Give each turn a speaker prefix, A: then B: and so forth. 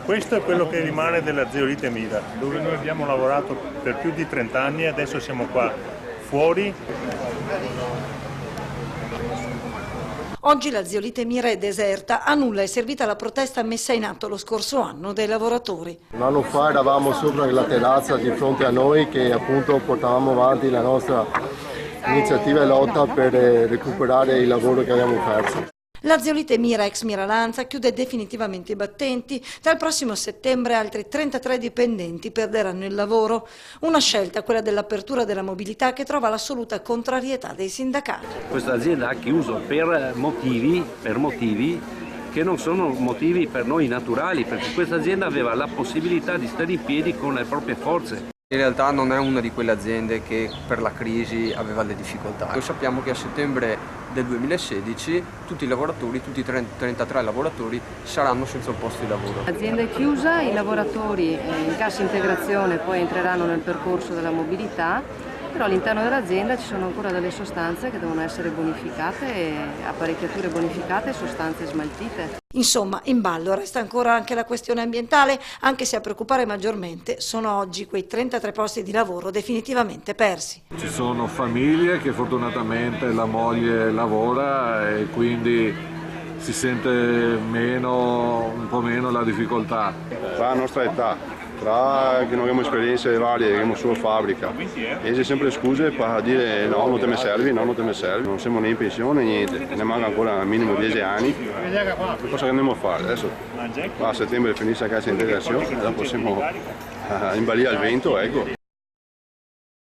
A: Questo è quello che rimane della zeolite Mira, dove noi abbiamo lavorato per più di 30 anni e adesso siamo qua fuori.
B: Oggi la zeolite Mira è deserta, a nulla è servita la protesta messa in atto lo scorso anno dai lavoratori.
C: Un anno fa eravamo sopra la terrazza di fronte a noi che appunto portavamo avanti la nostra iniziativa e lotta per recuperare il lavoro che abbiamo perso.
B: La zeolite Mira ex Miralanza chiude definitivamente i battenti. Dal prossimo settembre altri 33 dipendenti perderanno il lavoro. Una scelta, quella dell'apertura della mobilità, che trova l'assoluta contrarietà dei sindacati.
D: Questa azienda ha chiuso per motivi che non sono motivi per noi naturali, perché questa azienda aveva la possibilità di stare in piedi con le proprie forze.
E: In realtà non è una di quelle aziende che per la crisi aveva le difficoltà. Noi sappiamo che a settembre del 2016 tutti i lavoratori, tutti i 33 lavoratori saranno senza un posto di lavoro.
F: L'azienda è chiusa, i lavoratori in cassa integrazione poi entreranno nel percorso della mobilità, però all'interno dell'azienda ci sono ancora delle sostanze che devono essere bonificate, apparecchiature bonificate e sostanze smaltite.
B: Insomma, in ballo resta ancora anche la questione ambientale, anche se a preoccupare maggiormente sono oggi quei 33 posti di lavoro definitivamente persi.
G: Ci sono famiglie che fortunatamente la moglie lavora e quindi si sente un po' meno la difficoltà.
H: La nostra età, tra che non abbiamo esperienze varie, che abbiamo solo fabbrica, e c'è sempre scuse per dire no, non te mi servi, no, non te mi servi, non siamo né in pensione, niente, ne manca ancora al minimo 10 anni, cosa che andiamo a fare? Adesso a settembre finisce la cassa integrazione e dopo possiamo imbalire al vento, ecco.